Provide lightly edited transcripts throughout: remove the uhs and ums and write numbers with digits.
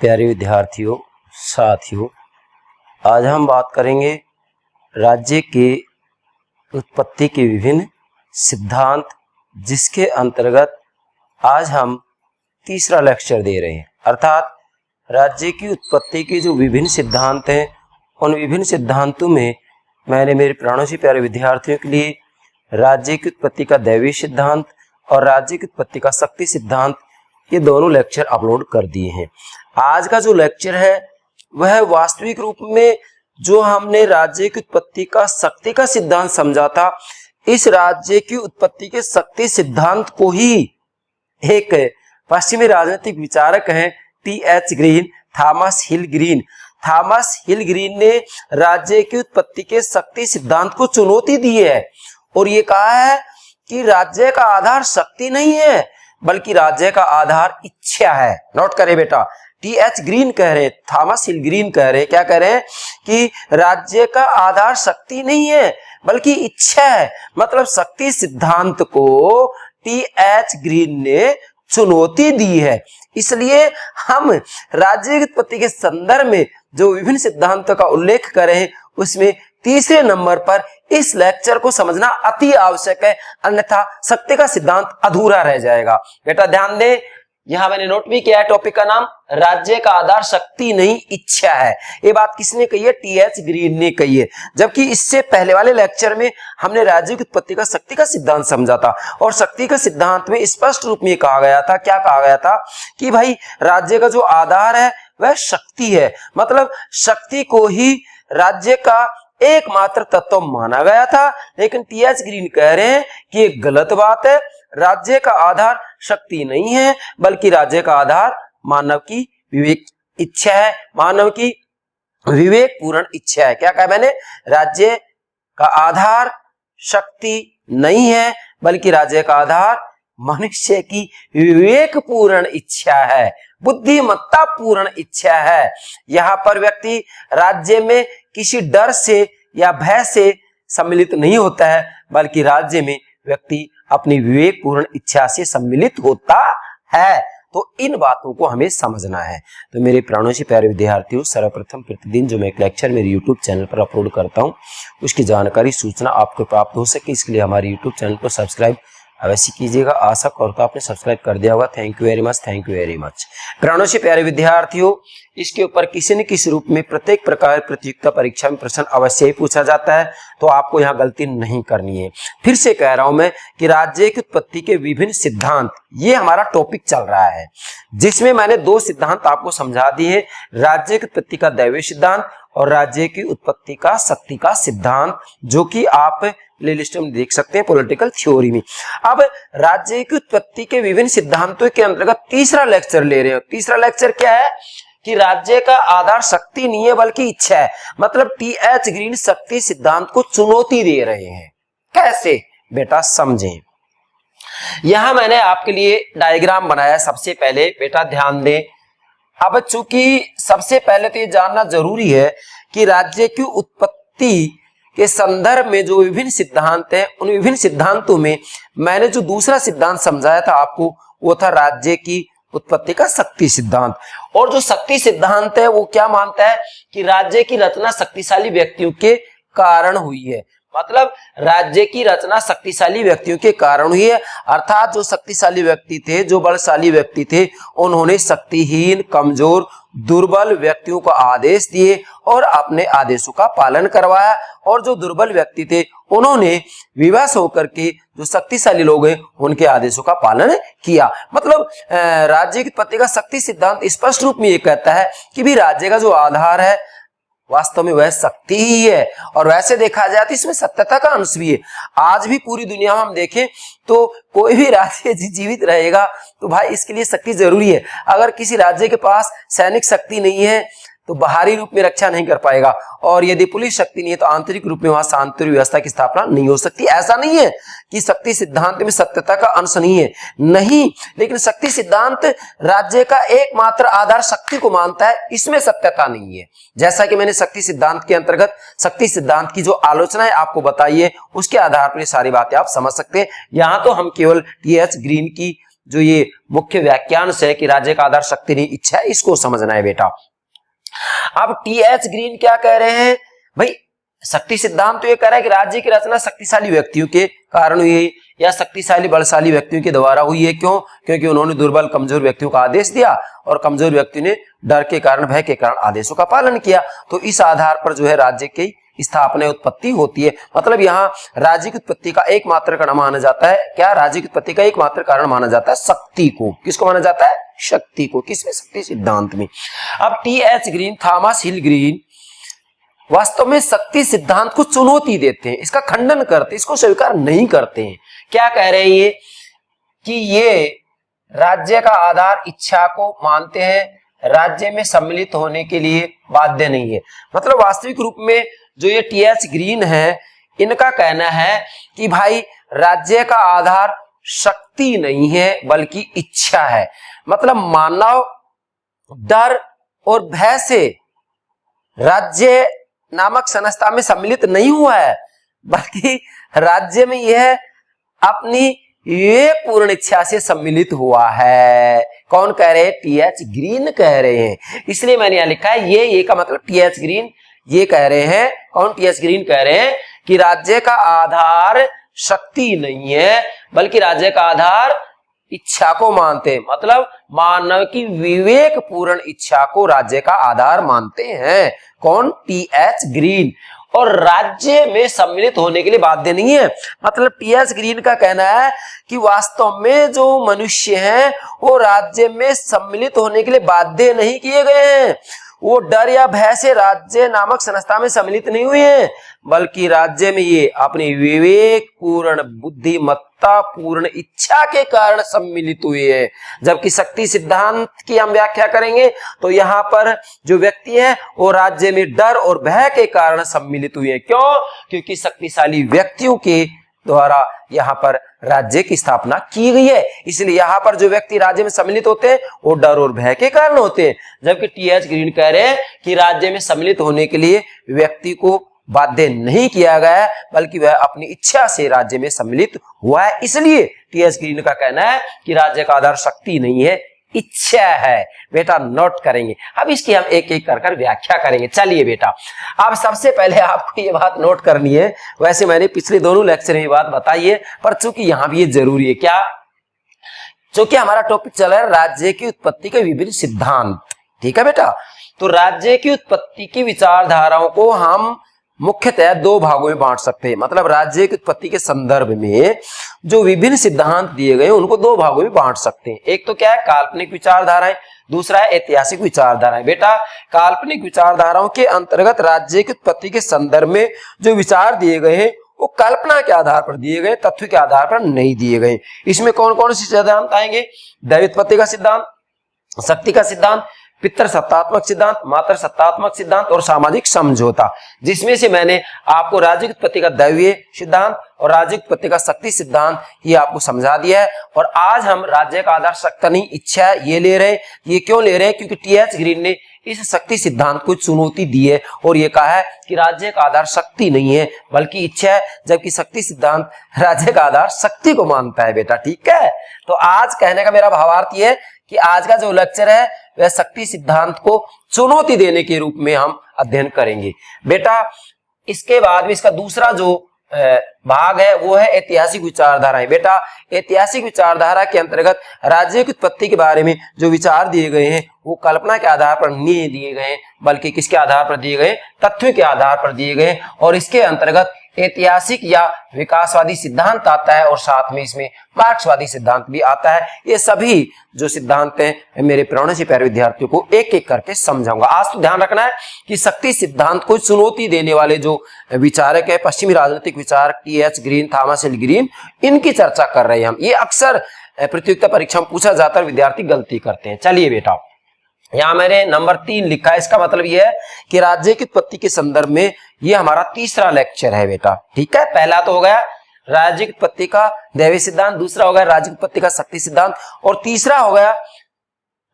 प्यारे विद्यार्थियों, साथियों, आज हम बात करेंगे राज्य के उत्पत्ति के विभिन्न सिद्धांत, जिसके अंतर्गत आज हम तीसरा लेक्चर दे रहे हैं। अर्थात राज्य की उत्पत्ति के जो विभिन्न सिद्धांत हैं, उन विभिन्न सिद्धांतों में मैंने मेरे प्राणों से प्यारे विद्यार्थियों के लिए राज्य की उत्पत्ति का दैवीय सिद्धांत और राज्य की उत्पत्ति का शक्ति सिद्धांत, ये दोनों लेक्चर अपलोड कर दिए हैं। आज का जो लेक्चर है वह वास्तविक रूप में जो हमने राज्य की उत्पत्ति का शक्ति का सिद्धांत समझा था, इस राज्य की उत्पत्ति के शक्ति सिद्धांत को ही एक पश्चिमी राजनीतिक विचारक हैं टी.एच. ग्रीन, थॉमस हिल ग्रीन ने राज्य की उत्पत्ति के शक्ति सिद्धांत को चुनौती दी है और ये कहा है कि राज्य का आधार शक्ति नहीं है बल्कि राज्य का आधार इच्छा है। नोट करें बेटा, टी.एच. ग्रीन कह रहे हैं, थॉमस हिल ग्रीन कह रहे हैं, क्या कह रहे हैं कि राज्य का आधार शक्ति नहीं है बल्कि इच्छा है। मतलब शक्ति सिद्धांत को टी.एच. ग्रीन ने चुनौती दी है। इसलिए हम राज्य की उत्पत्ति के संदर्भ में जो विभिन्न सिद्धांतों का उल्लेख करें, उसमें तीसरे नंबर पर इस लेक्चर को समझना अति आवश्यक है, अन्यथा शक्ति का सिद्धांत अधूरा रह जाएगा। बेटा ध्यान दें, यहां मैंने नोट भी किया है, टॉपिक का नाम राज्य का आधार शक्ति नहीं इच्छा है। ये बात किसने कही है? टी.एच. ग्रीन ने कही है। जबकि इससे पहले वाले लेक्चर में हमने राज्य की उत्पत्ति का शक्ति का सिद्धांत समझा था और शक्ति का सिद्धांत में स्पष्ट रूप में कहा गया था, क्या कहा गया था कि भाई राज्य का जो आधार है वह शक्ति है। मतलब शक्ति को ही राज्य का एकमात्र तत्व माना गया था। लेकिन टी.एच. ग्रीन कह रहे हैं कि ये गलत बात है, राज्य का आधार शक्ति नहीं है बल्कि राज्य का आधार मानव की विवेक इच्छा है, मानव की विवेक पूर्ण इच्छा है। क्या कहा मैंने? राज्य का आधार शक्ति नहीं है बल्कि राज्य का आधार मनुष्य की विवेक पूर्ण इच्छा है, बुद्धिमत्ता पूर्ण इच्छा है। यहाँ पर व्यक्ति राज्य में किसी डर से या भय से सम्मिलित नहीं होता है बल्कि राज्य में व्यक्ति अपनी विवेक पूर्ण इच्छा से सम्मिलित होता है। तो इन बातों को हमें समझना है। तो मेरे प्राणों से प्यारे विद्यार्थियों, सर्वप्रथम प्रतिदिन जो मैं एक लेक्चर मेरे YouTube चैनल पर अपलोड करता हूं, उसकी जानकारी सूचना आपको प्राप्त हो सके, इसके लिए हमारे YouTube चैनल को सब्सक्राइब अवश्य कीजिएगा। आशा करता आपने सब्सक्राइब कर दिया होगा। Thank you very much, thank you very much. प्राणों से प्यारे विद्यार्थियों, इसके ऊपर किसी न किसी रूप में प्रत्येक प्रकार प्रतियोगिता परीक्षा में प्रश्न अवश्य ही पूछा जाता है, तो आपको यहाँ गलती नहीं करनी है। फिर से कह रहा हूं मैं कि राज्य की उत्पत्ति के विभिन्न सिद्धांत, ये हमारा टॉपिक चल रहा है, जिसमें मैंने दो सिद्धांत आपको समझा दिए, राज्य की उत्पत्ति का दैवीय सिद्धांत और राज्य की उत्पत्ति का शक्ति का सिद्धांत, जो कि आप प्ले लिस्ट में देख सकते हैं पॉलिटिकल थ्योरी में। अब राज्य की उत्पत्ति के विभिन्न सिद्धांतों के अंतर्गत तीसरा लेक्चर ले रहे हो। तीसरा लेक्चर क्या है कि राज्य का आधार शक्ति नहीं है बल्कि इच्छा है। मतलब टी.एच. ग्रीन शक्ति सिद्धांत को चुनौती दे रहे हैं। कैसे? बेटा समझें। यहां मैंने आपके लिए डायग्राम बनाया। सबसे पहले बेटा ध्यान दें, अब चूंकि सबसे पहले तो ये जानना जरूरी है कि राज्य की उत्पत्ति के संदर्भ में जो विभिन्न सिद्धांत हैं, उन विभिन्न सिद्धांतों में मैंने जो दूसरा सिद्धांत समझाया था आपको, वो था राज्य की उत्पत्ति का शक्ति सिद्धांत। और जो शक्ति सिद्धांत है वो क्या मानता है कि राज्य की रचना शक्तिशाली व्यक्तियों के कारण हुई है। मतलब राज्य की रचना शक्तिशाली व्यक्तियों के कारण हुई है, अर्थात जो शक्तिशाली व्यक्ति थे, जो बलशाली व्यक्ति थे, उन्होंने शक्तिहीन, कमजोर, दुर्बल व्यक्तियों को आदेश दिए और अपने आदेशों का पालन करवाया। और जो दुर्बल व्यक्ति थे, उन्होंने विवश होकर के जो शक्तिशाली लोग हैं, उनके आदेशों का पालन किया। मतलब राज्य की उत्पत्ति का शक्ति सिद्धांत स्पष्ट रूप में ये कहता है कि भी राज्य का जो आधार है वास्तव में वह शक्ति ही है। और वैसे देखा जाए तो इसमें सत्यता का अंश भी है। आज भी पूरी दुनिया में हम देखें तो कोई भी राज्य जीवित रहेगा तो भाई इसके लिए शक्ति जरूरी है। अगर किसी राज्य के पास सैनिक शक्ति नहीं है तो बाहरी रूप में रक्षा नहीं कर पाएगा, और यदि पुलिस शक्ति नहीं है तो आंतरिक रूप में वहां शांति व्यवस्था की स्थापना नहीं हो सकती। ऐसा नहीं है कि शक्ति सिद्धांत में सत्यता का अंश नहीं है, नहीं, लेकिन शक्ति सिद्धांत राज्य का एकमात्र आधार शक्ति को मानता है, इसमें सत्यता नहीं है। जैसा कि मैंने शक्ति सिद्धांत के अंतर्गत शक्ति सिद्धांत की जो आलोचना है आपको बताई है, उसके आधार पर सारी बातें आप समझ सकते हैं। यहां तो हम केवल टी.एच. ग्रीन की जो ये मुख्य वाक्यांश है कि राज्य का आधार शक्ति नहीं इच्छा है, इसको समझना है बेटा। अब टी.एच. ग्रीन क्या कह रहे हैं भाई, शक्ति सिद्धांत तो ये कह रहा है कि राज्य की रचना शक्तिशाली व्यक्तियों के कारण हुई या शक्तिशाली बलशाली व्यक्तियों के द्वारा हुई है। क्यों? क्योंकि उन्होंने दुर्बल कमजोर व्यक्तियों का आदेश दिया और कमजोर व्यक्ति ने डर के कारण, भय के कारण आदेशों का पालन किया। तो इस आधार पर जो है राज्य की स्थापना उत्पत्ति होती है। मतलब यहाँ राज्य की उत्पत्ति का एकमात्र कारण माना जाता है क्या? राज्य की उत्पत्ति का एकमात्र कारण माना जाता है शक्ति को। किसको माना जाता है? शक्ति को। किसमें? शक्ति सिद्धांत में। अब टी.एच. ग्रीन, थॉमस हिल ग्रीन वास्तव में शक्ति सिद्धांत को चुनौती देते हैं, इसका खंडन करते हैं, इसको स्वीकार नहीं करते हैं। क्या कह रहे हैं ये कि ये राज्य का आधार इच्छा को मानते हैं, राज्य में सम्मिलित होने के लिए बाध्य नहीं है। मतलब वास्तविक रूप में जो ये टी.एच. ग्रीन है, इनका कहना है कि भाई राज्य का आधार शक्ति नहीं है बल्कि इच्छा है। मतलब मानव डर और भय से राज्य नामक संस्था में सम्मिलित नहीं हुआ है, बल्कि राज्य में यह अपनी विवेकपूर्ण इच्छा से सम्मिलित हुआ है। कौन कह रहे हैं? टी.एच. ग्रीन कह रहे हैं। इसलिए मैंने यहां लिखा है ये का मतलब टी.एच. ग्रीन ये कह रहे हैं। कौन? टी.एच. ग्रीन कह रहे हैं कि राज्य का आधार शक्ति नहीं है बल्कि राज्य का आधार इच्छा को मानते हैं। मतलब मानव की विवेकपूर्ण इच्छा को राज्य का आधार मानते हैं। कौन? टी.एच. ग्रीन। और राज्य में सम्मिलित होने के लिए बाध्य नहीं है। मतलब टी.एच. ग्रीन का कहना है कि वास्तव में जो मनुष्य हैं वो राज्य में सम्मिलित होने के लिए बाध्य नहीं किए गए हैं, वो डर या भय से राज्य नामक संस्था में सम्मिलित नहीं हुए हैं, बल्कि राज्य में ये अपनी विवेक पूर्ण, बुद्धिमत्ता पूर्ण इच्छा के कारण सम्मिलित हुए हैं। जबकि शक्ति सिद्धांत की हम व्याख्या करेंगे तो यहाँ पर जो व्यक्ति है वो राज्य में डर और भय के कारण सम्मिलित हुए हैं। क्यों? क्योंकि शक्तिशाली व्यक्तियों के द्वारा यहाँ पर राज्य की स्थापना की गई है, इसलिए यहाँ पर जो व्यक्ति राज्य में सम्मिलित होते हैं वो डर और भय के कारण होते हैं। जबकि टी.एच. ग्रीन कह रहे हैं कि राज्य में सम्मिलित होने के लिए व्यक्ति को बाध्य नहीं किया गया है, बल्कि वह अपनी इच्छा से राज्य में सम्मिलित हुआ है। इसलिए टी.एच. ग्रीन का कहना है कि राज्य का आधार शक्ति नहीं है, इच्छा है। बेटा नोट करेंगे। अब इसकी हम एक एक कर व्याख्या करेंगे। चलिए बेटा, अब सबसे पहले आपको ये बात नोट करनी है। वैसे मैंने पिछले दोनों लेक्चर में ये बात बताई है, पर चूंकि यहां भी ये जरूरी है। क्या? चूंकि हमारा टॉपिक चल रहा है राज्य की उत्पत्ति के विभिन्न सिद्धांत। ठीक है बेटा? तो राज्य की उत्पत्ति की विचारधाराओं को हम मुख्यतः दो भागों में बांट सकते हैं। मतलब राज्य की उत्पत्ति के संदर्भ में जो विभिन्न सिद्धांत दिए गए उनको दो भागों में बांट सकते हैं। एक तो क्या है? काल्पनिक विचारधाराएं, दूसरा है ऐतिहासिक विचारधाराएं। बेटा काल्पनिक विचारधाराओं के अंतर्गत राज्य की उत्पत्ति के संदर्भ में जो विचार दिए गए हैं वो कल्पना के आधार पर दिए गए, तथ्य के आधार पर नहीं दिए गए। इसमें कौन कौन से सिद्धांत आएंगे? दैवोत्पत्ति का सिद्धांत, शक्ति का सिद्धांत, पितृ सत्तात्मक सिद्धांत, मातृ सत्तात्मक सिद्धांत और सामाजिक समझौता। जिसमें से मैंने आपको राज्य की उत्पत्ति का दैवीय सिद्धांत और राज्य की उत्पत्ति का शक्ति सिद्धांत ये आपको समझा दिया है। और आज हम राज्य का आधार शक्ति नहीं इच्छा है ये ले रहे हैं। ये क्यों ले रहे हैं? क्योंकि टी.एच. ग्रीन ने इस शक्ति सिद्धांत को चुनौती दी है और ये कहा है कि राज्य का आधार शक्ति नहीं है बल्कि इच्छा है, जबकि शक्ति सिद्धांत राज्य का आधार शक्ति को मानता है। बेटा ठीक है? तो आज कहने का मेरा भावार्थ ये है कि आज का जो लेक्चर है वह शक्ति सिद्धांत को चुनौती देने के रूप में हम अध्ययन करेंगे। बेटा इसके बाद में इसका दूसरा जो भाग है वो है ऐतिहासिक विचारधाराएं। बेटा ऐतिहासिक विचारधारा के अंतर्गत राज्य की उत्पत्ति के बारे में जो विचार दिए गए हैं वो कल्पना के आधार पर नहीं दिए गए, बल्कि किसके आधार पर दिए गए? तथ्यों के आधार पर दिए गए। और इसके अंतर्गत ऐतिहासिक या विकासवादी सिद्धांत आता है और साथ में इसमें मार्क्सवादी सिद्धांत भी आता है। ये सभी जो सिद्धांत हैं मेरे प्रेरणा से प्यारे विद्यार्थियों को एक एक करके समझाऊंगा। आज तो ध्यान रखना है कि शक्ति सिद्धांत को चुनौती देने वाले जो विचारक है पश्चिमी राजनीतिक विचारक टी.एच. ग्रीन, थॉमस हिल ग्रीन, इनकी चर्चा कर रहे हैं हम। ये अक्सर प्रतियोगिता परीक्षा में पूछा जाता है, विद्यार्थी गलती करते हैं। चलिए बेटा यहां मैंने नंबर 3 लिखा है। इसका मतलब यह है कि राज्य की उत्पत्ति के संदर्भ में यह हमारा तीसरा लेक्चर है बेटा। ठीक है? पहला तो हो गया राज्य की उत्पत्ति का दैवीय सिद्धांत, दूसरा हो गया राज्य की उत्पत्ति का शक्ति सिद्धांत और तीसरा हो गया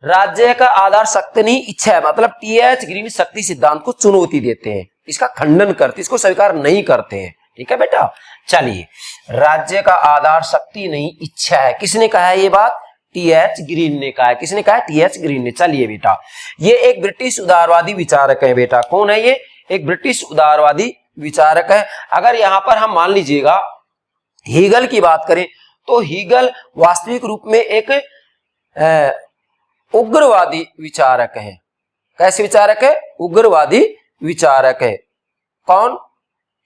राज्य का आधार शक्ति नहीं इच्छा है। मतलब टी.एच. ग्रीन शक्ति सिद्धांत को चुनौती देते हैं, इसका खंडन करते, इसको स्वीकार नहीं करते हैं। ठीक है बेटा? चलिए, राज्य का आधार शक्ति नहीं इच्छा है, किसने कहा है ये बात? टीएच ग्रीन ने कहा है। किसने कहा है? टीएच ग्रीन ने। चलिए बेटा, ये एक ब्रिटिश उदारवादी विचारक है बेटा। कौन है ये? एक ब्रिटिश उदारवादी विचारक है। अगर यहां पर हम मान लीजिएगा हीगल की बात करें तो हीगल वास्तविक रूप में एक उग्रवादी विचारक है। कैसे विचारक है? उग्रवादी विचारक है। कौन?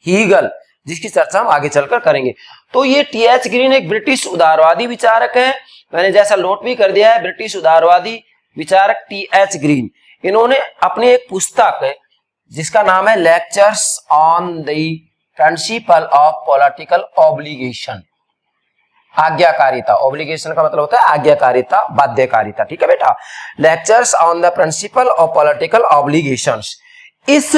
हीगल, जिसकी चर्चा हम आगे चलकर करेंगे। तो ये टीएच ग्रीन एक ब्रिटिश उदारवादी विचारक है। मैंने जैसा नोट भी कर दिया है, ब्रिटिश उदारवादी विचारक टीएच ग्रीन। इन्होंने अपनी एक पुस्तक है जिसका नाम है lectures on the principle of political obligation, आज्ञाकारिता। ऑब्लिगेशन का मतलब होता है आज्ञाकारिता, बाध्यकारिता। ठीक है बेटा, lectures on the principle of political obligations. इस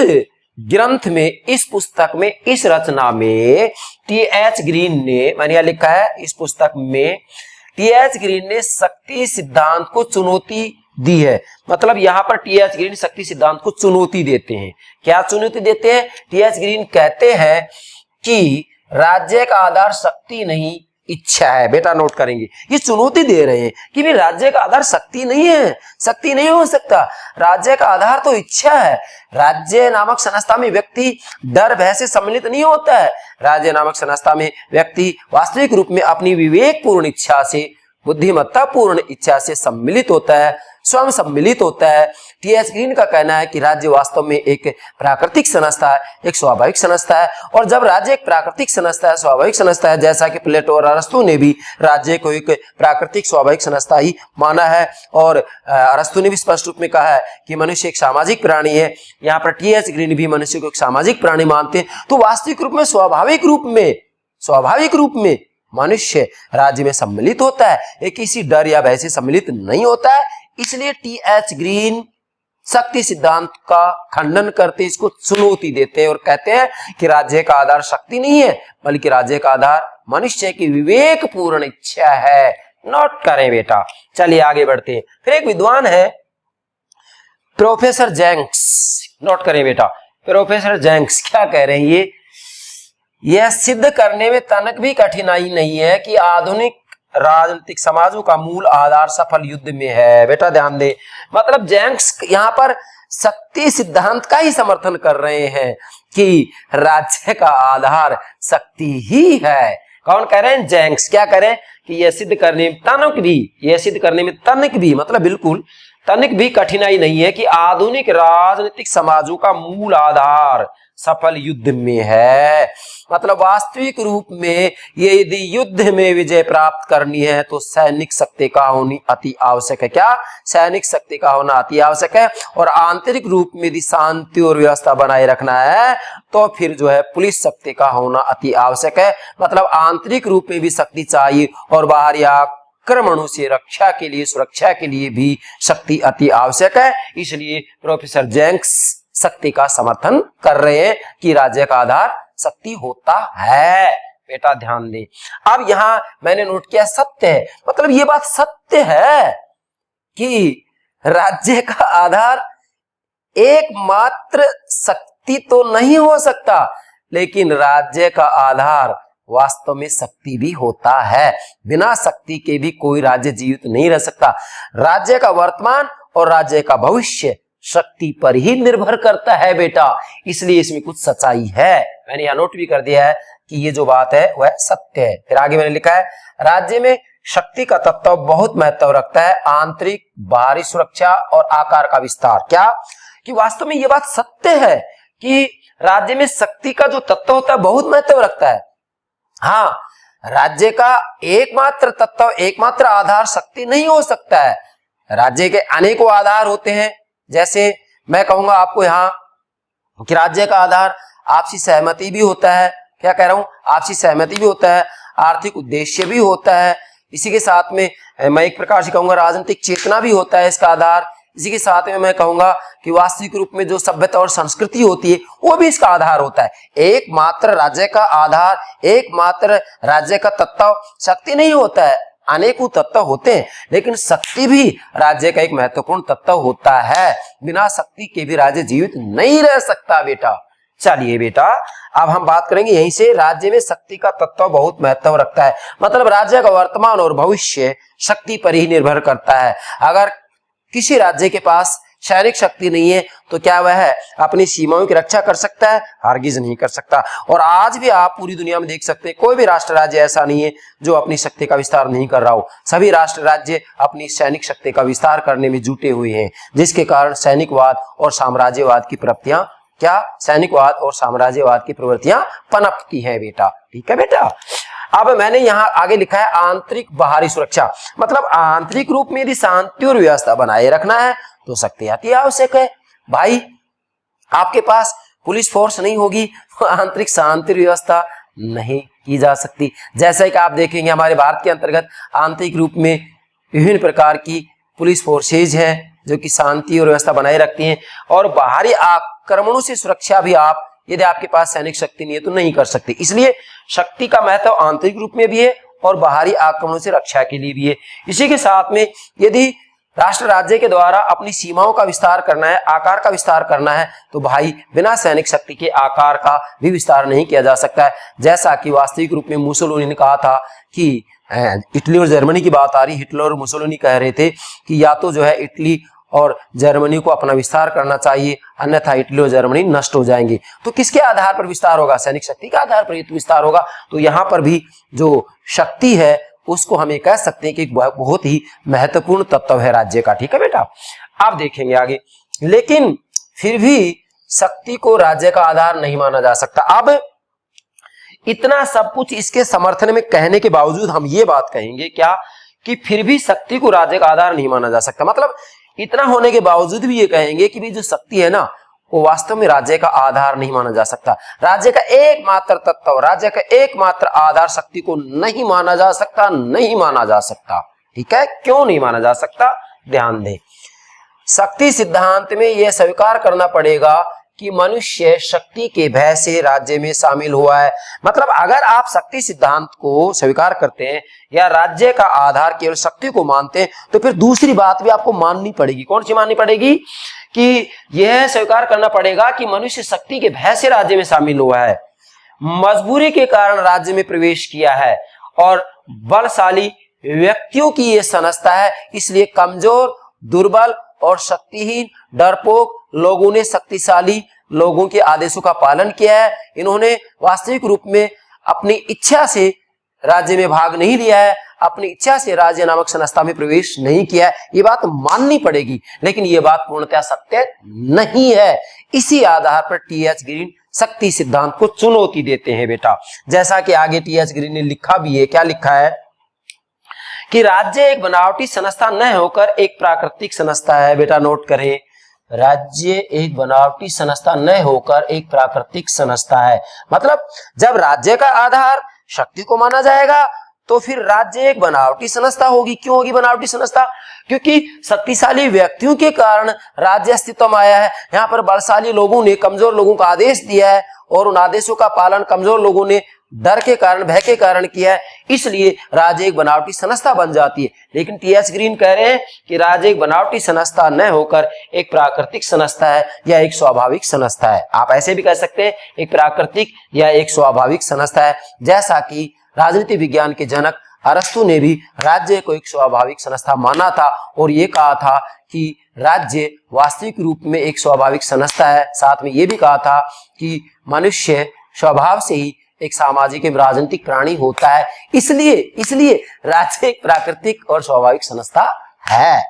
ग्रंथ में, इस पुस्तक में, इस रचना में टीएच ग्रीन ने, मैंने यहां लिखा है इस पुस्तक में टीएच ग्रीन ने शक्ति सिद्धांत को चुनौती दी है। मतलब यहां पर टीएच ग्रीन शक्ति सिद्धांत को चुनौती देते हैं। क्या चुनौती देते हैं? टीएच ग्रीन कहते हैं कि राज्य का आधार शक्ति नहीं, इच्छा है। बेटा नोट करेंगे, ये चुनौती दे रहे हैं कि भी राज्य का आधार शक्ति नहीं है, शक्ति नहीं हो सकता, राज्य का आधार तो इच्छा है। राज्य नामक संस्था में व्यक्ति डर भय से सम्मिलित नहीं होता है। राज्य नामक संस्था में व्यक्ति वास्तविक रूप में अपनी विवेकपूर्ण इच्छा से, बुद्धिमत्ता पूर्ण इच्छा से सम्मिलित होता है, स्वयं सम्मिलित होता है। टीएच ग्रीन का कहना है कि राज्य वास्तव में एक प्राकृतिक संस्था है, एक स्वाभाविक संस्था है। और जब राज्य एक प्राकृतिक संस्था है, स्वाभाविक संस्था है, जैसा कि प्लेटो और अरस्तु ने भी राज्य को एक प्राकृतिक स्वाभाविक संस्था ही माना है, और अरस्तु ने भी स्पष्ट रूप में कहा है कि मनुष्य एक सामाजिक प्राणी है। यहाँ पर टीएच ग्रीन भी मनुष्य को एक सामाजिक प्राणी मानते हैं। तो वास्तविक रूप में, स्वाभाविक रूप में मनुष्य राज्य में सम्मिलित होता है, एक किसी डर या भय से सम्मिलित नहीं होता है। इसलिए टीएच ग्रीन शक्ति सिद्धांत का खंडन करते, इसको चुनौती देते हैं और कहते हैं कि राज्य का आधार शक्ति नहीं है, बल्कि राज्य का आधार मनुष्य की विवेकपूर्ण इच्छा है। नोट करें बेटा। चलिए आगे बढ़ते हैं। फिर एक विद्वान है प्रोफेसर जेंक्स। नोट करें बेटा, प्रोफेसर जेंक्स क्या कह रहे हैं? यह सिद्ध करने में तनक भी कठिनाई नहीं है कि आधुनिक राजनीतिक समाजों का मूल आधार सफल युद्ध में है। बेटा ध्यान दे, मतलब जेंक्स यहाँ पर शक्ति सिद्धांत का ही समर्थन कर रहे हैं कि राज्य का आधार शक्ति ही है। कौन कह रहे हैं? जेंक्स। क्या कह रहे हैं? कि यह सिद्ध करने में तनक भी मतलब बिल्कुल तनिक भी कठिनाई नहीं है कि आधुनिक राजनीतिक समाजों का मूल आधार सफल युद्ध में है। मतलब वास्तविक रूप में ये यदि युद्ध में विजय प्राप्त करनी है तो सैनिक शक्ति का होनी अति आवश्यक है। क्या? सैनिक शक्ति का होना अति आवश्यक है। और आंतरिक रूप में यदि शांति और व्यवस्था बनाए रखना है तो फिर जो है पुलिस शक्ति का होना अति आवश्यक है। मतलब आंतरिक रूप में भी शक्ति चाहिए और बाहरी आक्रमणों से रक्षा के लिए, सुरक्षा के लिए भी शक्ति अति आवश्यक है। इसलिए प्रोफेसर जेंक्स शक्ति का समर्थन कर रहे हैं कि राज्य का आधार शक्ति होता है। बेटा ध्यान दें। अब यहां मैंने नोट किया सत्य है, मतलब ये बात सत्य है कि राज्य का आधार एकमात्र शक्ति तो नहीं हो सकता, लेकिन राज्य का आधार वास्तव में शक्ति भी होता है। बिना शक्ति के भी कोई राज्य जीवित नहीं रह सकता। राज्य का वर्तमान और राज्य का भविष्य शक्ति पर ही निर्भर करता है बेटा। इसलिए इसमें कुछ सच्चाई है। मैंने यहां नोट भी कर दिया है कि ये जो बात है वह सत्य है। फिर आगे मैंने लिखा है राज्य में शक्ति का तत्व बहुत महत्व रखता है, आंतरिक बाहरी सुरक्षा और आकार का विस्तार। क्या? कि वास्तव में ये बात सत्य है कि राज्य में शक्ति का जो तत्व होता है बहुत महत्व रखता है। हाँ, राज्य का एकमात्र तत्व, एकमात्र आधार शक्ति नहीं हो सकता है। राज्य के अनेकों आधार होते हैं। जैसे मैं कहूंगा आपको यहां कि राज्य का आधार आपसी सहमति भी होता है। क्या कह रहा हूं? आपसी सहमति भी होता है, आर्थिक उद्देश्य भी होता है। इसी के साथ में मैं एक प्रकार से कहूंगा राजनीतिक चेतना भी होता है इसका आधार। इसी के साथ में मैं कहूंगा कि वास्तविक रूप में जो सभ्यता और संस्कृति होती है वो भी इसका आधार होता है। एकमात्र राज्य का आधार, एकमात्र राज्य का तत्व शक्ति नहीं होता है, अनेकों तत्व होते हैं, लेकिन शक्ति भी राज्य का एक महत्वपूर्ण तत्व होता है। बिना शक्ति के भी राज्य जीवित नहीं रह सकता बेटा। चलिए बेटा, अब हम बात करेंगे यहीं से, राज्य में शक्ति का तत्व बहुत महत्व रखता है। मतलब राज्य का वर्तमान और भविष्य शक्ति पर ही निर्भर करता है। अगर किसी राज्य के पास सैनिक शक्ति नहीं है तो क्या वह अपनी सीमाओं की रक्षा कर सकता है? हरगिज नहीं कर सकता। और आज भी आप पूरी दुनिया में देख सकते हैं, कोई भी राष्ट्र राज्य ऐसा नहीं है जो अपनी शक्ति का विस्तार नहीं कर रहा हो। सभी राष्ट्र राज्य अपनी सैनिक शक्ति का विस्तार करने में जुटे हुए हैं, जिसके कारण सैनिकवाद और साम्राज्यवाद की प्रवृत्तियां पनपती हैं बेटा। ठीक है बेटा। अब मैंने यहाँ आगे लिखा है आंतरिक बाहरी सुरक्षा। मतलब आंतरिक रूप में यदि शांति और व्यवस्था बनाए रखना है तो शक्ति अति आवश्यक है। भाई आपके पास पुलिस फोर्स नहीं होगी तो आंतरिक शांति व्यवस्था नहीं की जा सकती। जैसा कि आप देखेंगे हमारे भारत के अंतर्गत आंतरिक रूप में विभिन्न प्रकार की पुलिस फोर्सेज हैं जो कि शांति और व्यवस्था बनाए रखती हैं, और बाहरी आक्रमणों से सुरक्षा भी आप यदि आपके पास सैनिक शक्ति नहीं है तो नहीं कर सकते। इसलिए शक्ति का महत्व आंतरिक रूप में भी है और बाहरी आक्रमणों से रक्षा के लिए भी है। इसी के साथ में यदि राष्ट्र राज्य के द्वारा अपनी सीमाओं का विस्तार करना है, आकार का विस्तार करना है, तो भाई बिना सैनिक शक्ति के आकार का भी विस्तार नहीं किया जा सकता है। जैसा कि वास्तविक रूप में मुसोलिनी ने कहा था कि इटली और जर्मनी की बात आ रही, हिटलर और मुसोलिनी कह रहे थे कि या तो जो है इटली और जर्मनी को अपना विस्तार करना चाहिए, अन्यथा इटली और जर्मनी नष्ट हो जाएंगी। तो किसके आधार पर विस्तार होगा? सैनिक शक्ति के आधार पर विस्तार होगा। तो यहाँ पर भी जो शक्ति है उसको हम ये कह सकते हैं कि बहुत ही महत्वपूर्ण तत्व है राज्य का। ठीक है बेटा। आप देखेंगे आगे, लेकिन फिर भी शक्ति को राज्य का आधार नहीं माना जा सकता। अब इतना सब कुछ इसके समर्थन में कहने के बावजूद हम ये बात कहेंगे क्या कि फिर भी शक्ति को राज्य का आधार नहीं माना जा सकता। मतलब इतना होने के बावजूद भी ये कहेंगे कि भी जो शक्ति है ना वो वास्तव में राज्य का आधार नहीं माना जा सकता। राज्य का एकमात्र तत्व, राज्य का एकमात्र आधार शक्ति को नहीं माना जा सकता, नहीं माना जा सकता। ठीक है, क्यों नहीं माना जा सकता? ध्यान दें, शक्ति सिद्धांत में यह स्वीकार करना पड़ेगा कि मनुष्य शक्ति के भय से राज्य में शामिल हुआ है। मतलब अगर आप शक्ति सिद्धांत को स्वीकार करते हैं या राज्य का आधार केवल शक्ति को मानते हैं तो फिर दूसरी बात भी आपको माननी पड़ेगी। कौन सी माननी पड़ेगी? कि यह स्वीकार करना पड़ेगा कि मनुष्य शक्ति के भय से राज्य में शामिल हुआ है, मजबूरी के कारण राज्य में प्रवेश किया है और बलशाली व्यक्तियों की यह संस्था है, इसलिए कमजोर, दुर्बल और शक्तिहीन, डरपोक लोगों ने शक्तिशाली लोगों के आदेशों का पालन किया है। इन्होंने वास्तविक रूप में अपनी इच्छा से राज्य में भाग नहीं लिया है, अपनी इच्छा से राज्य नामक संस्था में प्रवेश नहीं किया है। ये बात माननी पड़ेगी, लेकिन ये बात पूर्णतः सत्य नहीं है। इसी आधार पर टी.एच. ग्रीन शक्ति सिद्धांत को चुनौती देते हैं बेटा। जैसा कि आगे टी.एच. ग्रीन ने लिखा भी है, क्या लिखा है कि राज्य एक बनावटी संस्था न होकर एक प्राकृतिक संस्था है। बेटा नोट करें, राज्य एक बनावटी संस्था न होकर एक प्राकृतिक संस्था है। मतलब जब राज्य का आधार शक्ति को माना जाएगा तो फिर राज्य एक बनावटी संस्था होगी। क्यों होगी बनावटी संस्था? क्योंकि शक्तिशाली व्यक्तियों के कारण राज्य अस्तित्व में आया है। यहाँ पर बलशाली लोगों ने कमजोर लोगों का आदेश दिया है और उन आदेशों का पालन कमजोर लोगों ने डर के कारण, भय के कारण किया है, इसलिए राज्य एक बनावटी संस्था बन जाती है। लेकिन टी.एच. ग्रीन कह रहे हैं कि राज्य एक बनावटी संस्था न होकर एक प्राकृतिक संस्था है या एक स्वाभाविक संस्था है। आप ऐसे भी कह सकते हैं, एक प्राकृतिक या एक स्वाभाविक संस्था है। जैसा कि राजनीति विज्ञान के जनक अरस्तु ने भी राज्य को एक स्वाभाविक संस्था माना था और ये कहा था कि राज्य वास्तविक रूप में एक स्वाभाविक संस्था है। साथ में ये भी कहा था कि मनुष्य स्वभाव से ही एक सामाजिक एवं राजनीतिक प्राणी होता है, इसलिए राज्य एक प्राकृतिक और स्वाभाविक संस्था है।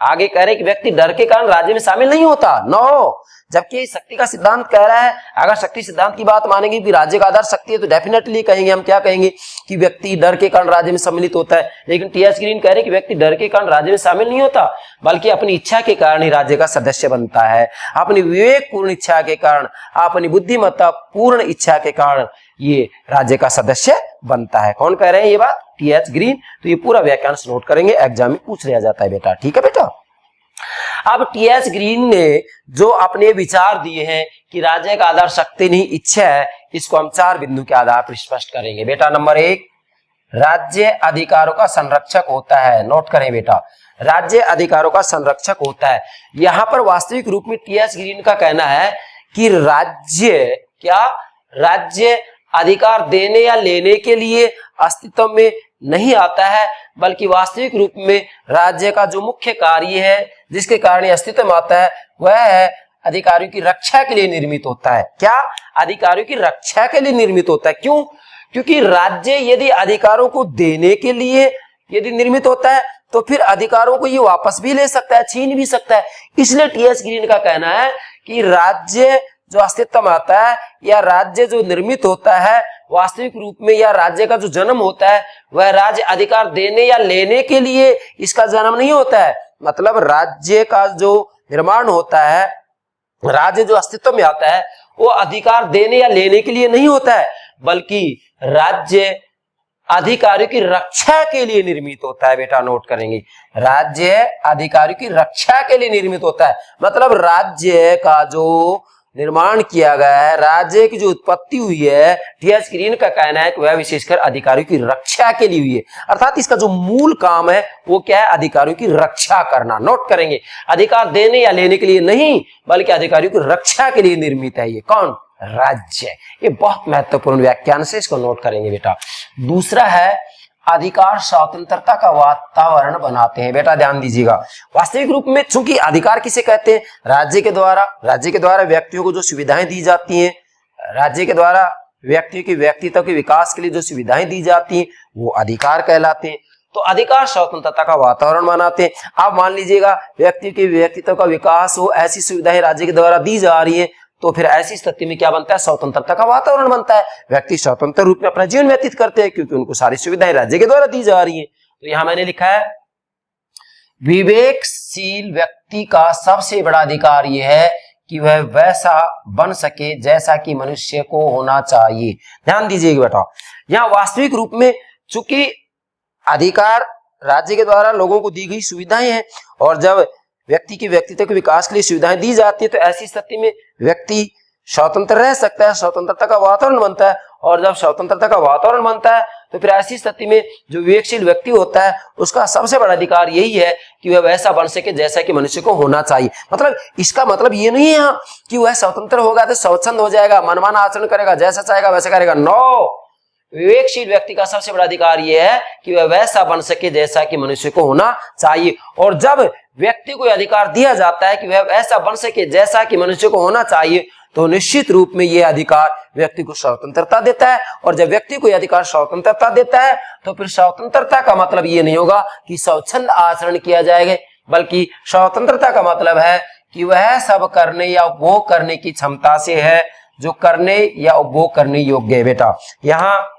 आगे कह रहे कि व्यक्ति डर के कारण राज्य में शामिल नहीं होता, नो। जबकि शक्ति का सिद्धांत कह रहा है, अगर शक्ति सिद्धांत की बात मानेंगे कि राज्य का आधार शक्ति है तो डेफिनेटली कहेंगे, हम क्या कहेंगे कि व्यक्ति डर के कारण राज्य में सम्मिलित होता है। लेकिन टी.एच. ग्रीन कह रहे कि व्यक्ति डर के कारण राज्य में शामिल नहीं होता, बल्कि अपनी इच्छा के कारण ही राज्य का सदस्य बनता है। अपनी विवेकपूर्ण इच्छा के कारण, अपनी बुद्धिमत्ता पूर्ण इच्छा के कारण ये राज्य का सदस्य बनता है। कौन कह रहे हैं ये बात? टी.एच. ग्रीन। तो ये पूरा वाक्यांश नोट करेंगे, एग्जाम में पूछ लिया जाता है बेटा। ठीक है बेटा। अब टी.एच. ग्रीन ने जो अपने विचार दिए हैं कि राज्य का आधार शक्ति नहीं इच्छा है, इसको हम 4 बिंदु के आधार पर स्पष्ट करेंगे बेटा। नंबर 1, राज्य अधिकारों का संरक्षक होता है। नोट करें बेटा, राज्य अधिकारों का संरक्षक होता है। यहां पर वास्तविक रूप में टी.एच. ग्रीन का कहना है कि राज्य क्या राज्य अधिकार देने या लेने के लिए अस्तित्व में नहीं आता है, बल्कि वास्तविक रूप में राज्य का जो मुख्य कार्य है जिसके कारण ये अस्तित्व में आता है वह है अधिकारियों की रक्षा के लिए निर्मित होता है। क्या? अधिकारियों की रक्षा के लिए निर्मित होता है। क्यों? क्योंकि राज्य यदि अधिकारों को देने के लिए यदि निर्मित होता है तो फिर अधिकारों को ये वापस भी ले सकता है, छीन भी सकता है। इसलिए टी.एच. ग्रीन का कहना है कि राज्य जो अस्तित्व में आता है या राज्य जो निर्मित होता है वास्तविक रूप में या राज्य का जो जन्म होता है वह राज्य अधिकार देने या लेने के लिए इसका जन्म नहीं होता है। मतलब राज्य का जो निर्माण होता है, राज्य जो अस्तित्व में आता है वो अधिकार देने या लेने के लिए नहीं होता है, बल्कि राज्य अधिकारियों की रक्षा के लिए निर्मित होता है। बेटा नोट करेंगे, राज्य अधिकारियों की रक्षा के लिए निर्मित होता है। मतलब राज्य का जो निर्माण किया गया है, राज्य की जो उत्पत्ति हुई है, टी.एच. ग्रीन का कहना है कि वह विशेषकर अधिकारियों की रक्षा के लिए हुई है। अर्थात इसका जो मूल काम है वो क्या है? अधिकारियों की रक्षा करना। नोट करेंगे, अधिकार देने या लेने के लिए नहीं बल्कि अधिकारियों की रक्षा के लिए निर्मित है। ये कौन? राज्य। ये बहुत महत्वपूर्ण व्याख्यान से इसको नोट करेंगे बेटा। दूसरा है अधिकार स्वतंत्रता का वातावरण बनाते हैं। बेटा ध्यान दीजिएगा, वास्तविक रूप में चूंकि अधिकार किसे कहते हैं? राज्य के द्वारा व्यक्तियों को जो सुविधाएं दी जाती हैं, राज्य के द्वारा व्यक्तियों के व्यक्तित्व के विकास के लिए जो सुविधाएं दी जाती हैं वो अधिकार कहलाते हैं। तो अधिकार स्वतंत्रता का वातावरण बनाते हैं। आप मान लीजिएगा व्यक्ति के व्यक्तित्व का विकास हो, ऐसी सुविधाएं राज्य के द्वारा दी जा रही है, तो फिर ऐसी स्थिति में क्या बनता है? स्वतंत्रता का वातावरण बनता है। व्यक्ति स्वतंत्र रूप में अपना जीवन व्यतीत करते हैं क्योंकि उनको सारी सुविधाएं राज्य के द्वारा दी जा रही हैं। तो यहां मैंने लिखा है विवेकशील व्यक्ति का सबसे बड़ा अधिकार यह है कि वह वैसा बन सके जैसा कि मनुष्य को होना चाहिए। ध्यान दीजिएगा बेटा, यहां वास्तविक रूप में चूंकि अधिकार राज्य के द्वारा लोगों को दी गई सुविधाएं हैं और जब व्यक्ति के व्यक्तित्व के विकास के लिए सुविधाएं दी जाती है तो ऐसी स्थिति में व्यक्ति स्वतंत्र रह सकता है, स्वतंत्रता का वातावरण बनता है। और जब स्वतंत्रता का वातावरण बनता है तो फिर ऐसी स्थिति में जो विवेकशील व्यक्ति होता है उसका सबसे बड़ा अधिकार यही है कि वह वैसा बन सके जैसा कि मनुष्य को होना चाहिए। मतलब इसका मतलब ये नहीं है कि वह स्वतंत्र होगा तो स्वच्छंद हो जाएगा, मनमाना आचरण करेगा, जैसा चाहेगा वैसा करेगा। नो, विवेकशील व्यक्ति का सबसे बड़ा अधिकार यह है कि वह वैसा बन सके जैसा कि मनुष्य को होना चाहिए। और जब व्यक्ति को अधिकार दिया जाता है कि वह ऐसा बन सके जैसा कि मनुष्य को होना चाहिए तो निश्चित रूप में यह अधिकार व्यक्ति को स्वतंत्रता देता है। और जब व्यक्ति को यह अधिकार स्वतंत्रता देता है तो फिर स्वतंत्रता का मतलब ये नहीं होगा कि स्वच्छंद आचरण किया जाएगा, बल्कि स्वतंत्रता का मतलब है कि वह सब करने या उपभोग करने की क्षमता से है जो करने या उपभोग करने योग्य है। बेटा यहाँ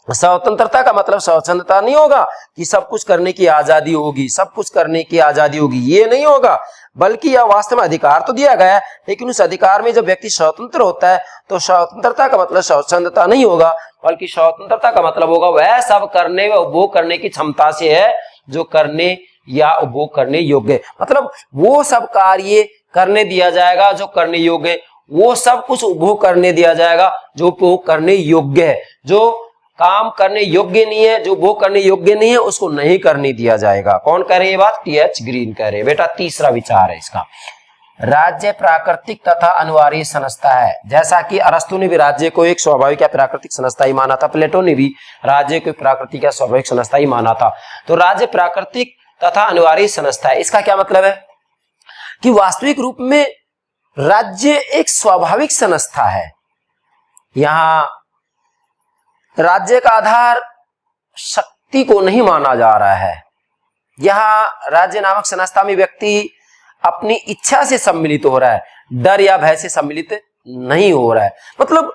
स्वतंत्रता का मतलब स्वच्छंदता नहीं होगा कि सब कुछ करने की आजादी होगी, सब कुछ करने की आजादी होगी, ये नहीं होगा, बल्कि यह वास्तव में अधिकार तो दिया गया है लेकिन उस अधिकार में जब व्यक्ति स्वतंत्र होता है तो स्वतंत्रता का मतलब स्वच्छंदता नहीं होगा, बल्कि स्वतंत्रता का मतलब होगा वह सब करने व उपभोग करने की क्षमता से है जो करने या उपभोग करने योग्य है। मतलब वो सब कार्य करने दिया जाएगा जो करने योग्य है, वो सब कुछ उपभोग करने दिया जाएगा जो उपभोग करने योग्य है। जो काम करने योग्य नहीं है, जो वो करने योग्य नहीं है, उसको नहीं करने दिया जाएगा। कौन कह रहे हैं ये बात? टी.एच. ग्रीन कह रहे हैं। बेटा तीसरा विचार है इसका, राज्य प्राकृतिक तथा अनिवार्य संस्था है। जैसा कि अरस्तु ने भी राज्य को एक स्वाभाविक या प्राकृतिक संस्था ही माना था, प्लेटो ने भी राज्य को प्राकृतिक या स्वाभाविक संस्था ही माना था। तो राज्य प्राकृतिक तथा अनिवार्य संस्था है। इसका क्या मतलब है कि वास्तविक रूप में राज्य एक स्वाभाविक संस्था है। यहां राज्य का आधार शक्ति को नहीं माना जा रहा है। यहां राज्य नामक संस्था में व्यक्ति अपनी इच्छा से सम्मिलित हो रहा है, डर या भय से सम्मिलित नहीं हो रहा है। मतलब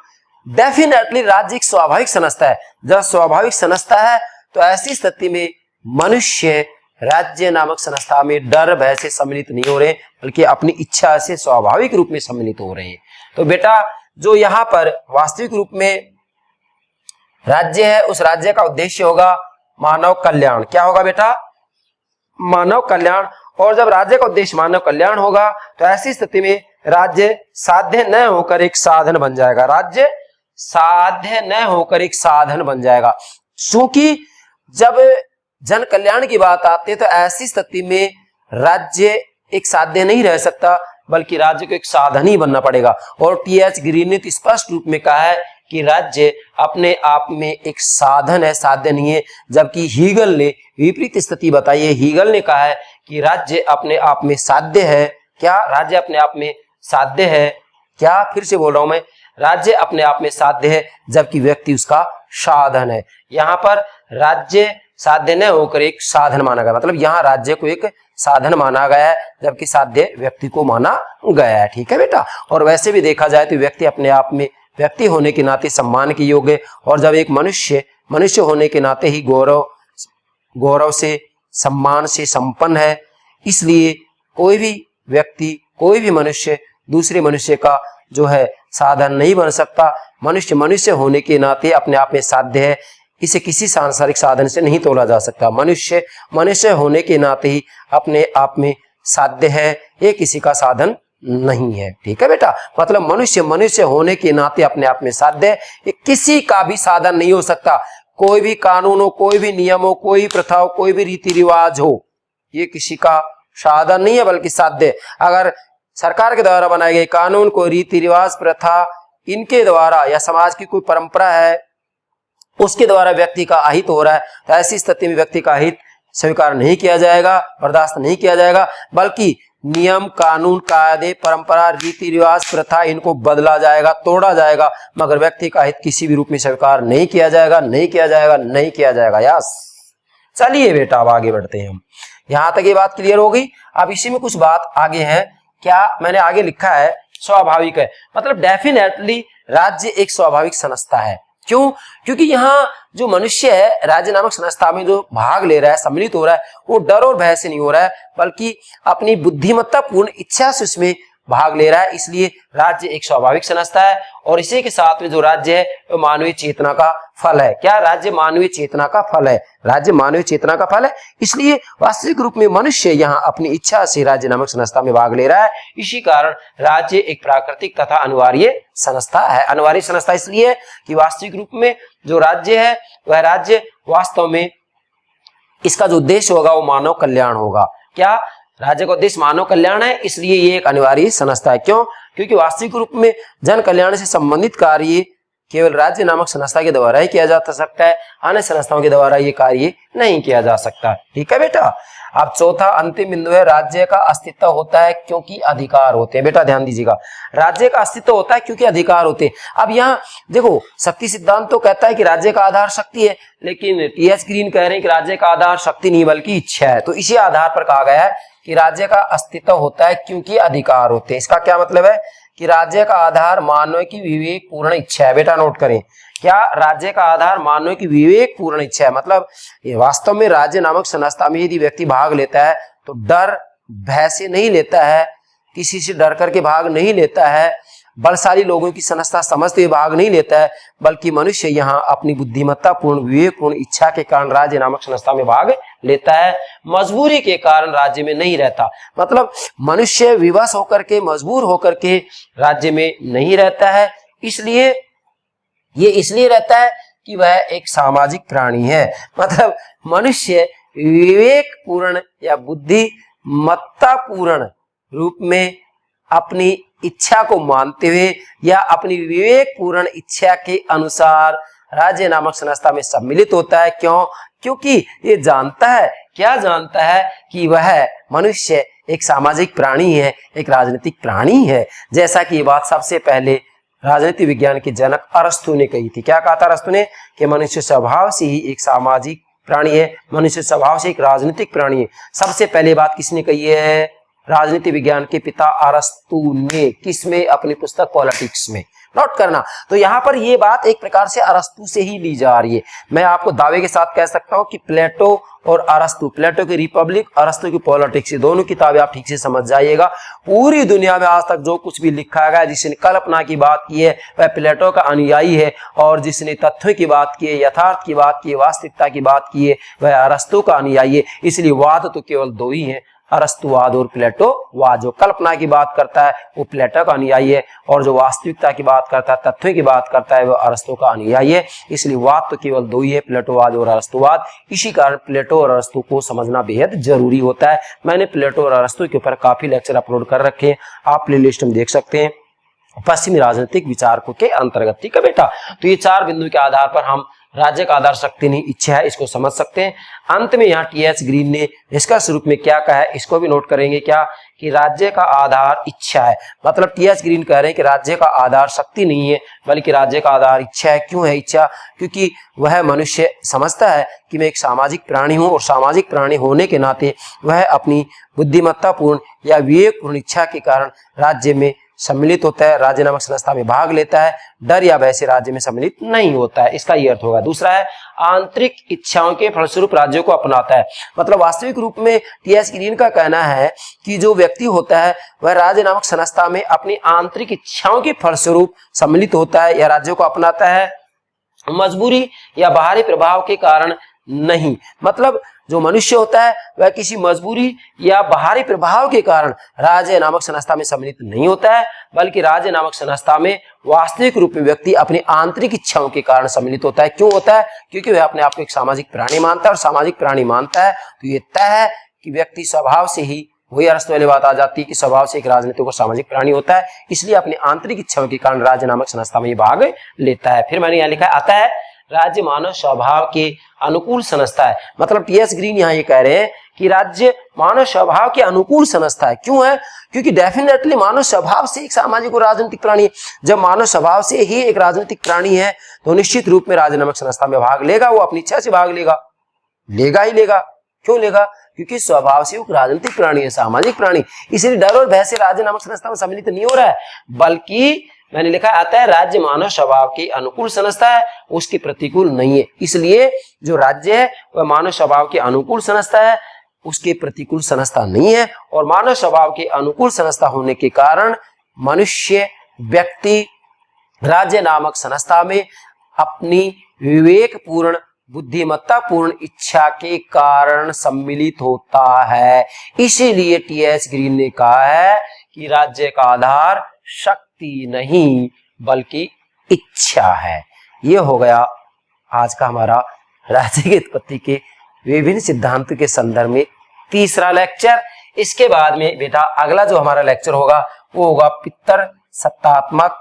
डेफिनेटली राज्य एक स्वाभाविक संस्था है। जब स्वाभाविक संस्था है तो ऐसी स्थिति में मनुष्य राज्य नामक संस्था में डर भय से सम्मिलित नहीं हो रहे बल्कि अपनी इच्छा से स्वाभाविक रूप में सम्मिलित हो रहे हैं। तो बेटा जो यहाँ पर वास्तविक रूप में राज्य है उस राज्य का उद्देश्य होगा मानव कल्याण। क्या होगा बेटा? मानव कल्याण। और जब राज्य का उद्देश्य मानव कल्याण होगा तो ऐसी स्थिति में राज्य साध्य न होकर एक साधन बन जाएगा। राज्य साध्य न होकर एक साधन बन जाएगा। क्योंकि जब जन कल्याण की बात आती है तो ऐसी स्थिति में राज्य एक साध्य नहीं रह सकता बल्कि राज्य को एक साधन ही बनना पड़ेगा। और टी.एच. ग्रीन ने स्पष्ट रूप में कहा है कि राज्य अपने आप में एक साधन है, साध्य नहीं है। जबकि हीगल ने विपरीत स्थिति बताई है। हीगल ने कहा है कि राज्य अपने आप में साध्य है। क्या राज्य अपने आप में साध्य है? क्या, फिर से बोल रहा हूं मैं, राज्य अपने आप में साध्य है जबकि व्यक्ति उसका साधन है। यहाँ पर राज्य साध्य न होकर एक साधन माना गया, मतलब यहाँ राज्य को एक साधन माना गया है जबकि साध्य व्यक्ति को माना गया है। ठीक है बेटा। और वैसे भी देखा जाए तो व्यक्ति अपने आप में व्यक्ति होने के नाते सम्मान के योग्य है। और जब एक मनुष्य होने के नाते ही गौरव से, सम्मान से संपन्न है। इसलिए कोई भी व्यक्ति, कोई भी मनुष्य दूसरे मनुष्य का जो है साधन नहीं बन सकता। मनुष्य होने के नाते अपने आप में साध्य है, इसे किसी सांसारिक साधन से नहीं तोला जा सकता। मनुष्य होने के नाते ही अपने आप में साध्य है, ये किसी का साधन नहीं है। ठीक है बेटा। मतलब मनुष्य होने के नाते अपने आप में साध्य है, ये किसी का भी साधन नहीं हो सकता। कोई भी कानून हो, कोई भी नियम हो, कोई भी प्रथा हो, कोई भी रीति रिवाज हो, ये किसी का साधन नहीं है बल्कि साध्य। अगर सरकार के द्वारा बनाए गए कानून, कोई रीति रिवाज, प्रथा, इनके द्वारा या समाज की कोई परंपरा है उसके द्वारा व्यक्ति का अहित हो रहा है, तो ऐसी स्थिति में व्यक्ति का हित स्वीकार नहीं किया जाएगा, बर्दाश्त नहीं किया जाएगा, बल्कि नियम, कानून, कायदे, परंपरा, रीति रिवाज, प्रथा, इनको बदला जाएगा, तोड़ा जाएगा, मगर व्यक्ति का हित किसी भी रूप में स्वीकार नहीं किया जाएगा, नहीं किया जाएगा, नहीं किया जाएगा। यस, चलिए बेटा अब आगे बढ़ते हैं हम। यहां तक ये बात क्लियर हो गई। अब इसी में कुछ बात आगे है। क्या मैंने आगे लिखा है? स्वाभाविक है, मतलब डेफिनेटली राज्य एक स्वाभाविक संस्था है। क्यों? क्योंकि यहाँ जो मनुष्य है राज्य नामक संस्था में जो भाग ले रहा है, सम्मिलित हो रहा है, वो डर और भय से नहीं हो रहा है बल्कि अपनी बुद्धिमत्ता पूर्ण इच्छा से उसमें भाग ले रहा है। इसलिए राज्य एक स्वाभाविक संस्था है। और इसी के साथ में जो राज्य है वो मानवीय चेतना का फल है। क्या? राज्य मानवीय चेतना का फल है। राज्य मानवीय चेतना का फल है। इसलिए वास्तविक रूप में मनुष्य यहाँ अपनी इच्छा से राज्य नामक संस्था में भाग ले रहा है। इसी कारण राज्य एक प्राकृतिक तथा अनिवार्य संस्था है। अनिवार्य संस्था इसलिए कि वास्तविक रूप में जो राज्य है वह राज्य वास्तव में इसका जो उद्देश्य होगा वो मानव कल्याण होगा। क्या? राज्य का उद्देश्य मानव कल्याण है, इसलिए ये एक अनिवार्य संस्था है। क्यों? क्योंकि वास्तविक रूप में जन कल्याण से संबंधित कार्य केवल राज्य नामक संस्था के द्वारा ही किया जा सकता है, अन्य संस्थाओं के द्वारा ये कार्य नहीं किया जा सकता। ठीक है बेटा। अब चौथा अंतिम बिंदु है, राज्य का अस्तित्व होता है क्योंकि अधिकार होते हैं। बेटा ध्यान दीजिएगा, राज्य का अस्तित्व होता है क्योंकि अधिकार होते हैं। अब यहाँ देखो, शक्ति सिद्धांत तो कहता है कि राज्य का आधार शक्ति है, लेकिन टी.एच. ग्रीन कह रहे हैं कि राज्य का आधार शक्ति नहीं बल्कि इच्छा है। तो इसी आधार पर कहा गया है कि राज्य का अस्तित्व होता है क्योंकि अधिकार होते हैं। इसका क्या मतलब है? कि राज्य का आधार मानव की विवेक पूर्ण इच्छा है। बेटा नोट करें, क्या? राज्य का आधार मानव की विवेक पूर्ण इच्छा है। मतलब ये वास्तव में राज्य नामक संस्था में यदि व्यक्ति भाग लेता है तो डर भय से नहीं लेता है, किसी से डर करके भाग नहीं लेता है, बलशाली लोगों की संस्था समझते हुए भाग नहीं लेता है, बल्कि मनुष्य यहाँ अपनी बुद्धिमत्ता पूर्ण, विवेक पूर्ण इच्छा के कारण राज्य नामक संस्था में भाग लेता है। मजबूरी के कारण राज्य में नहीं रहता। मतलब मनुष्य विवश होकर के, मजबूर होकर के राज्य में नहीं रहता है। इसलिए ये इसलिए रहता है कि वह एक सामाजिक प्राणी है। मतलब मनुष्य विवेक पूर्ण या बुद्धिमत्ता पूर्ण रूप में अपनी इच्छा को मानते हुए या अपनी विवेक पूर्ण इच्छा के अनुसार राज्य नामक संस्था में सम्मिलित होता है। क्यों? क्योंकि ये जानता है, क्या जानता है? कि वह मनुष्य एक सामाजिक प्राणी है, एक राजनीतिक प्राणी है। जैसा कि ये बात सबसे पहले राजनीति विज्ञान के जनक अरस्तु ने कही थी। क्या कहा था अरस्तु ने? कि मनुष्य स्वभाव से ही एक सामाजिक प्राणी है, मनुष्य स्वभाव से एक राजनीतिक प्राणी है। सबसे पहले बात किसने कही है? राजनीति विज्ञान के पिता अरस्तु ने। किसमें? अपनी पुस्तक पॉलिटिक्स में। नोट करना। तो यहाँ पर ये बात एक प्रकार से अरस्तु से ही ली जा रही है। मैं आपको दावे के साथ कह सकता हूँ कि प्लेटो और अरस्तु, प्लेटो की रिपब्लिक, अरस्तु की पॉलिटिक्स, ये दोनों किताबें आप ठीक से समझ जाइएगा। पूरी दुनिया में आज तक जो कुछ भी लिखा गया, जिसने कल्पना की बात की है वह प्लेटो का अनुयायी है, और जिसने तथ्यों की बात की है, यथार्थ की बात की है, वास्तविकता की बात की है, वह अरस्तु का अनुयायी है। इसलिए वाद तो केवल दो ही है, अरस्तुवाद और प्लेटोवाद। जो कल्पना की बात करता है वो प्लेटो का अनुयायी है, और जो वास्तविकता की बात करता है, तथ्यों की बात करता है, वो अरस्तु का अनुयायी है। इसलिए वाद तो केवल दो ही है, प्लेटोवाद और अरस्तुवाद। इसी कारण प्लेटो और अरस्तु को समझना बेहद जरूरी होता है। मैंने प्लेटो और अरस्तु के ऊपर काफी लेक्चर अपलोड कर रखे हैं, आप प्लेलिस्ट में देख सकते हैं। पश्चिमी राजनीतिक विचारकों के अंतर्गत, ठीक है बेटा। तो ये चार बिंदु के आधार पर हम राज्य का आधार शक्ति नहीं इच्छा है इसको समझ सकते हैं। अंत में यहाँ टी.एच. ग्रीन ने निष्कर्ष रूप में क्या कहा है इसको भी नोट करेंगे, क्या कि राज्य का आधार इच्छा है। मतलब टी.एच. ग्रीन कह रहे हैं कि राज्य का आधार शक्ति नहीं है बल्कि राज्य का आधार इच्छा है। क्यों है इच्छा? क्योंकि वह मनुष्य समझता है कि मैं एक सामाजिक प्राणी हूं, और सामाजिक प्राणी होने के नाते वह अपनी बुद्धिमत्तापूर्ण या विवेकपूर्ण इच्छा के कारण राज्य में सम्मिलित होता है, राज्य नामक संस्था में भाग लेता है, डर या भय से राज्य में सम्मिलित नहीं होता है। इसका ये अर्थ होगा। दूसरा है आंतरिक इच्छाओं के फलस्वरूप राज्यों को अपनाता है। मतलब वास्तविक रूप में टी.एच. ग्रीन का कहना है कि जो व्यक्ति होता है वह राज्य नामक संस्था में अपनी आंतरिक इच्छाओं के फलस्वरूप सम्मिलित होता है या राज्यों को अपनाता है, मजबूरी या बाहरी प्रभाव के कारण नहीं। मतलब जो मनुष्य होता है वह किसी मजबूरी या बाहरी प्रभाव के कारण राज्य नामक संस्था में सम्मिलित नहीं होता है, बल्कि राज्य नामक संस्था में वास्तविक रूप में व्यक्ति अपनी आंतरिक इच्छाओं के कारण सम्मिलित होता है। क्यों होता है? क्योंकि वह अपने आप को एक सामाजिक प्राणी मानता है, और सामाजिक प्राणी मानता है तो ये तय है कि व्यक्ति स्वभाव से ही, वही अरस्तु वाली बात आ जाती है कि स्वभाव से एक राजनीतिक और सामाजिक प्राणी होता है, इसलिए अपनी आंतरिक इच्छाओं के कारण राज्य नामक संस्था में भाग लेता है। फिर मैंने यहाँ लिखा है आता है राज्य मानव स्वभाव के अनुकूल संस्था है। मतलब टी.एच. ग्रीन यहाँ ये कह रहे हैं कि राज्य मानव स्वभाव के अनुकूल संस्था है। क्यों है? क्योंकि डेफिनेटली मानव स्वभाव से एक सामाजिक और राजनीतिक प्राणी है। जब मानव स्वभाव से ही एक राजनीतिक प्राणी है तो निश्चित रूप में राज्य नामक संस्था में भाग लेगा, वो अपनी इच्छा से भाग लेगा, लेगा ही लेगा। क्यों लेगा? क्योंकि स्वभाव से वो राजनीतिक प्राणी है, सामाजिक प्राणी, इसलिए डर और भय से राज्य नामक संस्था में सम्मिलित नहीं हो रहा है, बल्कि मैंने लिखा आता है राज्य मानव स्वभाव के अनुकूल संस्था है, उसके प्रतिकूल नहीं है। इसलिए जो राज्य है वह मानव स्वभाव के अनुकूल संस्था है, उसके प्रतिकूल संस्था नहीं है। और मानव स्वभाव के अनुकूल संस्था होने के कारण मनुष्य व्यक्ति राज्य नामक संस्था में अपनी विवेकपूर्ण बुद्धिमत्तापूर्ण इच्छा के कारण सम्मिलित होता है। इसीलिए टी.एच. ग्रीन ने कहा है कि राज्य का आधार शक्ति नहीं बल्कि इच्छा है। ये हो गया आज का हमारा राज्य की उत्पत्ति के विभिन्न सिद्धांतों के संदर्भ में तीसरा लेक्चर। इसके बाद में बेटा अगला जो हमारा लेक्चर होगा वो होगा पितर सत्तात्मक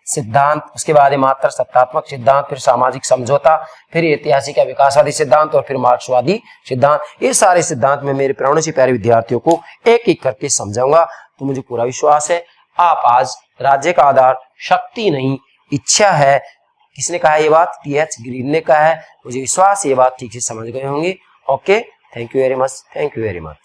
सिद्धांत, उसके बाद मात्र सत्तात्मक सिद्धांत, फिर सामाजिक समझौता, फिर ऐतिहासिक या विकासवादी सिद्धांत, और फिर मार्क्सवादी सिद्धांत। ये सारे सिद्धांत में मेरे प्राणों से प्यारे विद्यार्थियों को एक एक करके समझाऊंगा। तो मुझे पूरा विश्वास है आप आज राज्य का आधार शक्ति नहीं इच्छा है, किसने कहा ये बात? टी.एच. ग्रीन ने कहा है। मुझे विश्वास ये बात ठीक से समझ गए होंगे। Okay, thank you very much, thank you very much.